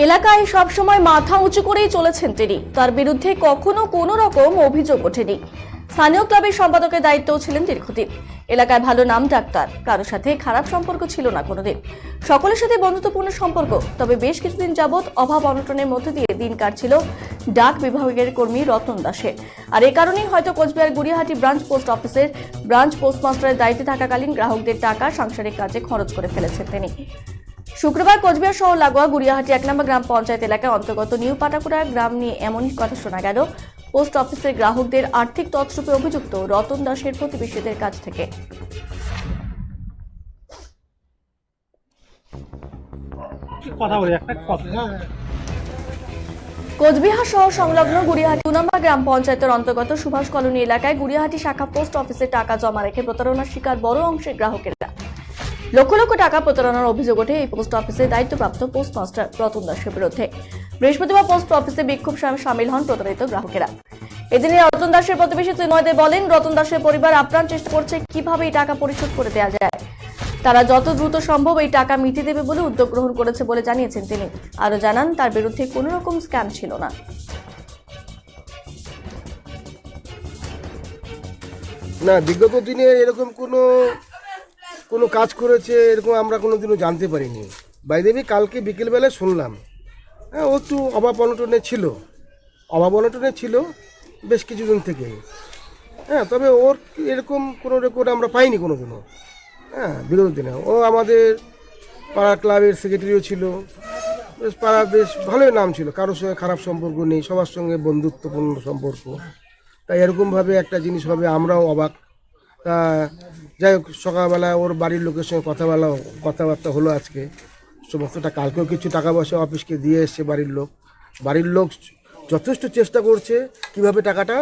এলাকায় সবসময় মাথা উঁচু করেই চলেছেন তিনি। তার বিরুদ্ধে কখনো কোনো রকম অভিযোগ ওঠেনি। স্থানীয় ক্লাবের সম্পাদকের দায়িত্বও ছিলেন দীর্ঘদিন। এলাকায় ভালো নাম ডাক্তার, কারোর সাথে খারাপ সম্পর্ক ছিল না কোনোদিন। সকলের সাথে বন্ধুত্বপূর্ণ সম্পর্ক। তবে বেশ কিছুদিন যাবৎ অভাব অনটনের মধ্যে দিয়ে দিন কাটছিল ডাক বিভাগের কর্মী রতন দাসের। আর এই কারণেই হয়তো কোচবিহার গুড়িয়াহাটি ব্রাঞ্চ পোস্ট অফিসের ব্রাঞ্চ পোস্টমাস্টারের দায়িত্বে থাকাকালীন গ্রাহকদের টাকা সাংসারিক কাজে খরচ করে ফেলেছেন তিনি। শুক্রবার কোচবিহার শহর লাগোয়া গুড়িয়াহাটি 1 নম্বর গ্রাম পঞ্চায়েত এলাকায় অন্তর্গত নিউ পাটাকুড়া গ্রাম নিয়ে এমনই কথা শোনা গেল পোস্ট অফিসের গ্রাহকদের আর্থিক তছরূপে অভিযুক্ত রতন দাসের প্রতিবেশীদের কাছ থেকে। কোচবিহার শহর সংলগ্ন গুড়িয়াহাটি 2 নম্বর গ্রাম পঞ্চায়েতের অন্তর্গত সুভাষ কলোনি এলাকায় গুড়িয়াহাটি শাখা পোস্ট অফিসে টাকা জমা রেখে প্রতারণার শিকার বড় অংশের গ্রাহকেরা। লক্ষ লক্ষ টাকা প্রতারণার অভিযোগ ওঠে এই পোস্ট অফিসে দায়িত্বপ্রাপ্ত পোস্টমাস্টার রতন দাসের বিরুদ্ধে। বৃহস্পতিবার পোস্ট অফিসে বিক্ষোভ সামিল হন প্রতারিত গ্রাহকেরা। এদিনে রতন দাসের প্রতিবেশী তৃণময় দে বলেন, রতন দাসের পরিবার আপ্রাণ চেষ্টা করছে কিভাবে এই টাকা পরিশোধ করে দেওয়া যায়। তারা যত দ্রুত সম্ভব এই টাকা মিটিয়ে দেবে বলে উদ্যোগ গ্রহণ করেছে বলে জানিয়েছেন তিনি। আরো জানান, তার বিরুদ্ধে কোনো রকম স্ক্যাম ছিল না। বিগত দিনে এরকম কোনো কাজ করেছে এরকম আমরা কোনোদিনও জানতে পারিনি। বাইদেবী কালকে বিকেলবেলায় শুনলাম। ও একটু অভাব অনটনে ছিল বেশ কিছুদিন থেকে। তবে ওর এরকম কোনো রেকর্ড আমরা পাইনি কোনোদিনও। বিগত দিনে ও আমাদের পাড়া ক্লাবের সেক্রেটারিও ছিল। বেশ ভালোই নাম ছিল, কারোর সঙ্গে খারাপ সম্পর্ক নেই, সবার সঙ্গে বন্ধুত্বপূর্ণ সম্পর্ক। তাই এরকমভাবে একটা জিনিস হবে আমরাও অবাক। তা যাই হোক, সকালবেলা ওর বাড়ির লোকের সঙ্গে কথাবার্তা হলো আজকে সমস্তটা। কালকেও কিছু টাকা পয়সা অফিসকে দিয়ে এসছে বাড়ির লোক যথেষ্ট চেষ্টা করছে কিভাবে টাকাটা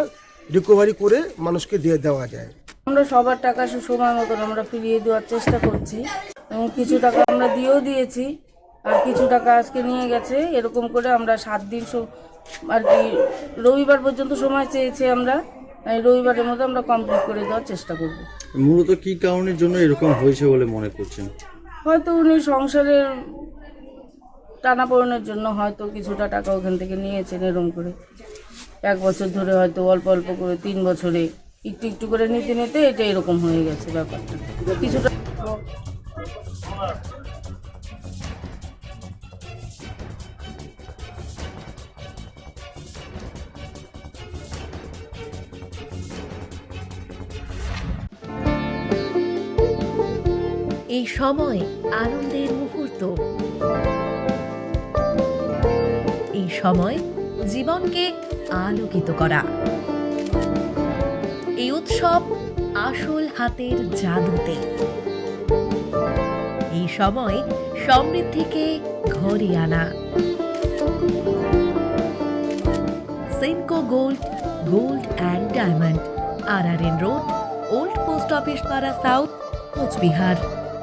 রিকভারি করে মানুষকে দিয়ে দেওয়া যায়। আমরা সবার টাকা সময় মতন আমরা ফিরিয়ে দেওয়ার চেষ্টা করছি এবং কিছু টাকা আমরা দিয়েও দিয়েছি, আর কিছু টাকা আজকে নিয়ে গেছে। এরকম করে আমরা 7 দিন আর কি রবিবার পর্যন্ত সময় চেয়েছি। আমরা রবিবারের মধ্যে আমরা কমপ্লিট করে দেওয়ার চেষ্টা করব। মূলত কি কারণের জন্য এরকম হয়েছে বলে মনে করছেন? হয়তো উনি সংসারের টানাপোড়েনের জন্য হয়তো কিছুটা টাকা ওখান থেকে নিয়েছেন। এরকম করে 1 বছর ধরে হয়তো অল্প অল্প করে 3 বছরে একটু একটু করে নিতে নিতে এটা এরকম হয়ে গেছে ব্যাপারটা। কিছুটা এই সময় আনন্দের মুহূর্ত, এই সময় জীবনকে আলোকিত করা। এই উৎসব আসল হাতের জাদুতে। এই সময় সমৃদ্ধিকে ঘরে আনা। Senco gold and diamond, RRN road, old post office পাড়া সাউথ, কোচবিহার।